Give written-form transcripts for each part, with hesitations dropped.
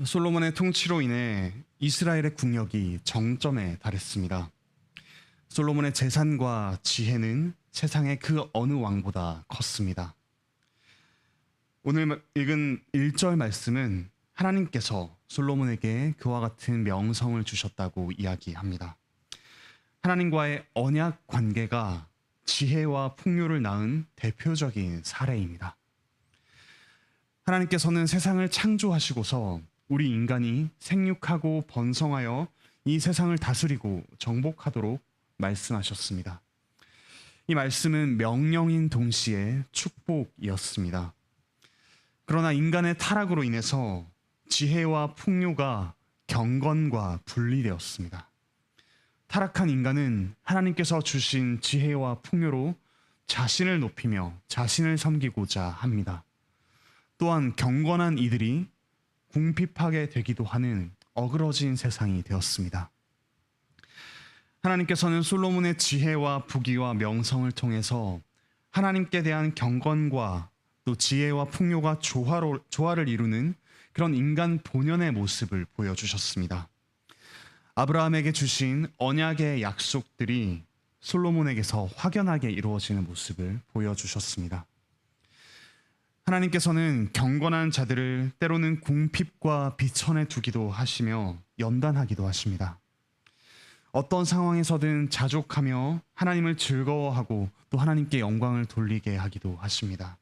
솔로몬의 통치로 인해 이스라엘의 국력이 정점에 달했습니다. 솔로몬의 재산과 지혜는 세상의 그 어느 왕보다 컸습니다. 오늘 읽은 1절 말씀은 하나님께서 솔로몬에게 그와 같은 명성을 주셨다고 이야기합니다. 하나님과의 언약 관계가 지혜와 풍요를 낳은 대표적인 사례입니다. 하나님께서는 세상을 창조하시고서 우리 인간이 생육하고 번성하여 이 세상을 다스리고 정복하도록 말씀하셨습니다. 이 말씀은 명령인 동시에 축복이었습니다. 그러나 인간의 타락으로 인해서 지혜와 풍요가 경건과 분리되었습니다. 타락한 인간은 하나님께서 주신 지혜와 풍요로 자신을 높이며 자신을 섬기고자 합니다. 또한 경건한 이들이 궁핍하게 되기도 하는 어그러진 세상이 되었습니다. 하나님께서는 솔로몬의 지혜와 부귀와 명성을 통해서 하나님께 대한 경건과 또 지혜와 풍요가 조화를 이루는 그런 인간 본연의 모습을 보여주셨습니다. 아브라함에게 주신 언약의 약속들이 솔로몬에게서 확연하게 이루어지는 모습을 보여주셨습니다. 하나님께서는 경건한 자들을 때로는 궁핍과 비천에 두기도 하시며 연단하기도 하십니다. 어떤 상황에서든 자족하며 하나님을 즐거워하고 또 하나님께 영광을 돌리게 하기도 하십니다.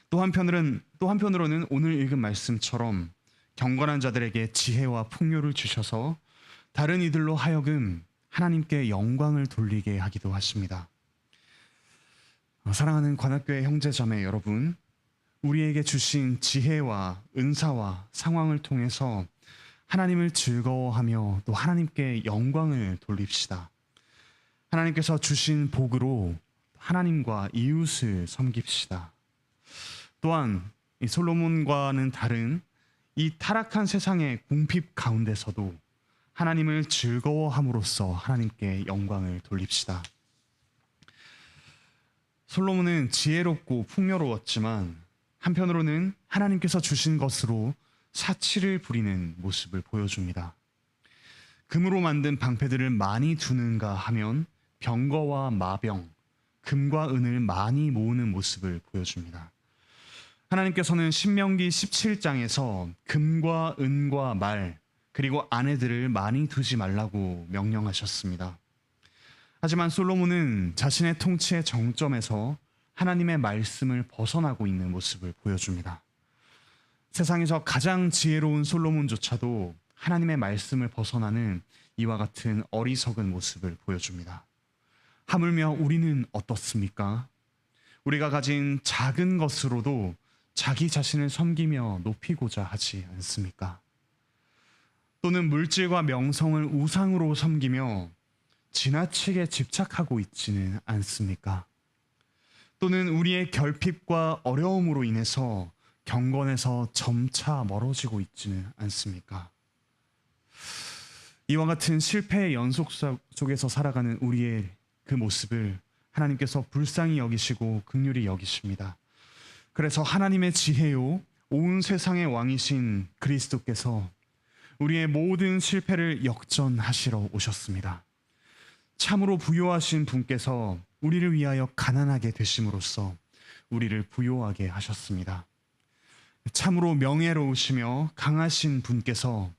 또 한편으로는 오늘 읽은 말씀처럼 경건한 자들에게 지혜와 풍요를 주셔서 다른 이들로 하여금 하나님께 영광을 돌리게 하기도 하십니다. 사랑하는 관악교회 형제자매 여러분, 우리에게 주신 지혜와 은사와 상황을 통해서 하나님을 즐거워하며 또 하나님께 영광을 돌립시다. 하나님께서 주신 복으로 하나님과 이웃을 섬깁시다. 또한 이 솔로몬과는 다른 이 타락한 세상의 궁핍 가운데서도 하나님을 즐거워함으로써 하나님께 영광을 돌립시다. 솔로몬은 지혜롭고 풍요로웠지만 한편으로는 하나님께서 주신 것으로 사치를 부리는 모습을 보여줍니다. 금으로 만든 방패들을 많이 두는가 하면 병거와 마병, 금과 은을 많이 모으는 모습을 보여줍니다. 하나님께서는 신명기 17장에서 금과 은과 말, 그리고 아내들을 많이 두지 말라고 명령하셨습니다. 하지만 솔로몬은 자신의 통치의 정점에서 하나님의 말씀을 벗어나고 있는 모습을 보여줍니다. 세상에서 가장 지혜로운 솔로몬조차도 하나님의 말씀을 벗어나는 이와 같은 어리석은 모습을 보여줍니다. 하물며 우리는 어떻습니까? 우리가 가진 작은 것으로도 자기 자신을 섬기며 높이고자 하지 않습니까? 또는 물질과 명성을 우상으로 섬기며 지나치게 집착하고 있지는 않습니까? 또는 우리의 결핍과 어려움으로 인해서 경건에서 점차 멀어지고 있지는 않습니까? 이와 같은 실패의 연속 속에서 살아가는 우리의 그 모습을 하나님께서 불쌍히 여기시고 긍휼히 여기십니다. 그래서 하나님의 지혜요 온 세상의 왕이신 그리스도께서 우리의 모든 실패를 역전하시러 오셨습니다. 참으로 부요하신 분께서 우리를 위하여 가난하게 되심으로써 우리를 부요하게 하셨습니다. 참으로 명예로우시며 강하신 분께서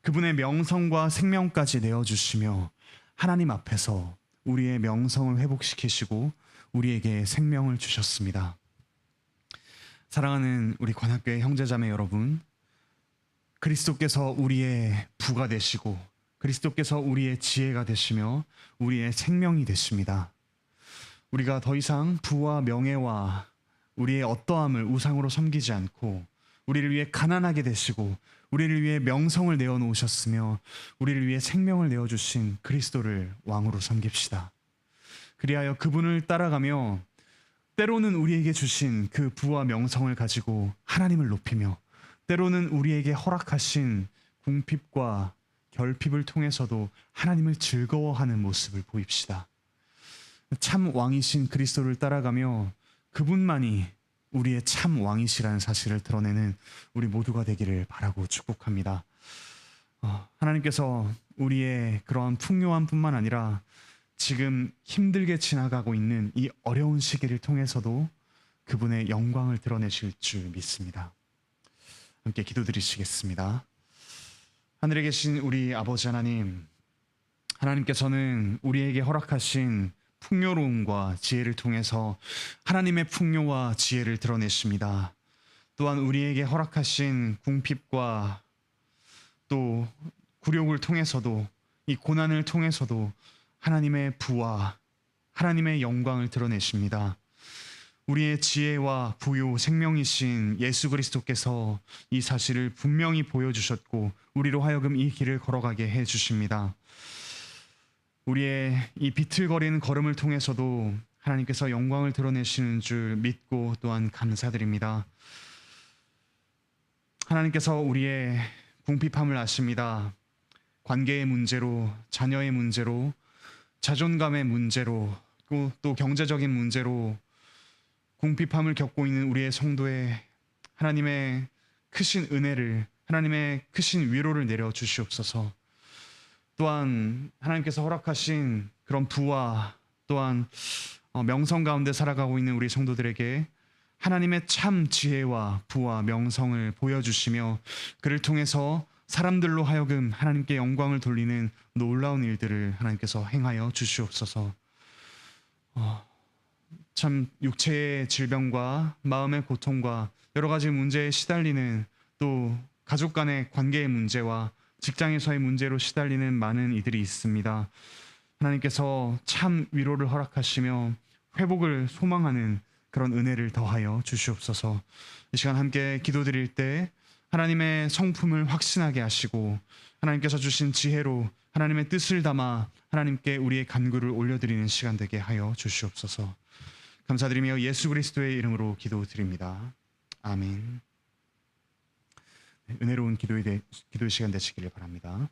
그분의 명성과 생명까지 내어주시며 하나님 앞에서 우리의 명성을 회복시키시고 우리에게 생명을 주셨습니다. 사랑하는 우리 관악교회 형제자매 여러분, 그리스도께서 우리의 부가 되시고 그리스도께서 우리의 지혜가 되시며 우리의 생명이 되십니다. 우리가 더 이상 부와 명예와 우리의 어떠함을 우상으로 섬기지 않고 우리를 위해 가난하게 되시고 우리를 위해 명성을 내어놓으셨으며 우리를 위해 생명을 내어주신 그리스도를 왕으로 섬깁시다. 그리하여 그분을 따라가며 때로는 우리에게 주신 그 부와 명성을 가지고 하나님을 높이며 때로는 우리에게 허락하신 궁핍과 결핍을 통해서도 하나님을 즐거워하는 모습을 보입시다. 참 왕이신 그리스도를 따라가며 그분만이 우리의 참 왕이시라는 사실을 드러내는 우리 모두가 되기를 바라고 축복합니다. 하나님께서 우리의 그러한 풍요함뿐만 아니라 지금 힘들게 지나가고 있는 이 어려운 시기를 통해서도 그분의 영광을 드러내실 줄 믿습니다. 함께 기도드리시겠습니다. 하늘에 계신 우리 아버지 하나님, 하나님께서는 우리에게 허락하신 풍요로움과 지혜를 통해서 하나님의 풍요와 지혜를 드러내십니다. 또한 우리에게 허락하신 궁핍과 또 굴욕을 통해서도, 이 고난을 통해서도 하나님의 부와 하나님의 영광을 드러내십니다. 우리의 지혜와 부요 생명이신 예수 그리스도께서 이 사실을 분명히 보여주셨고 우리로 하여금 이 길을 걸어가게 해주십니다. 우리의 이 비틀거리는 걸음을 통해서도 하나님께서 영광을 드러내시는 줄 믿고 또한 감사드립니다. 하나님께서 우리의 궁핍함을 아십니다. 관계의 문제로, 자녀의 문제로, 자존감의 문제로, 또 경제적인 문제로 궁핍함을 겪고 있는 우리의 성도에 하나님의 크신 은혜를, 하나님의 크신 위로를 내려 주시옵소서. 또한 하나님께서 허락하신 그런 부와 또한 명성 가운데 살아가고 있는 우리 성도들에게 하나님의 참 지혜와 부와 명성을 보여주시며 그를 통해서 사람들로 하여금 하나님께 영광을 돌리는 놀라운 일들을 하나님께서 행하여 주시옵소서. 참 육체의 질병과 마음의 고통과 여러 가지 문제에 시달리는, 또 가족 간의 관계의 문제와 직장에서의 문제로 시달리는 많은 이들이 있습니다. 하나님께서 참 위로를 허락하시며 회복을 소망하는 그런 은혜를 더하여 주시옵소서. 이 시간 함께 기도드릴 때 하나님의 성품을 확신하게 하시고 하나님께서 주신 지혜로 하나님의 뜻을 담아 하나님께 우리의 간구를 올려드리는 시간 되게 하여 주시옵소서. 감사드리며 예수 그리스도의 이름으로 기도드립니다. 아멘. 은혜로운 기도의 시간 되시기를 바랍니다.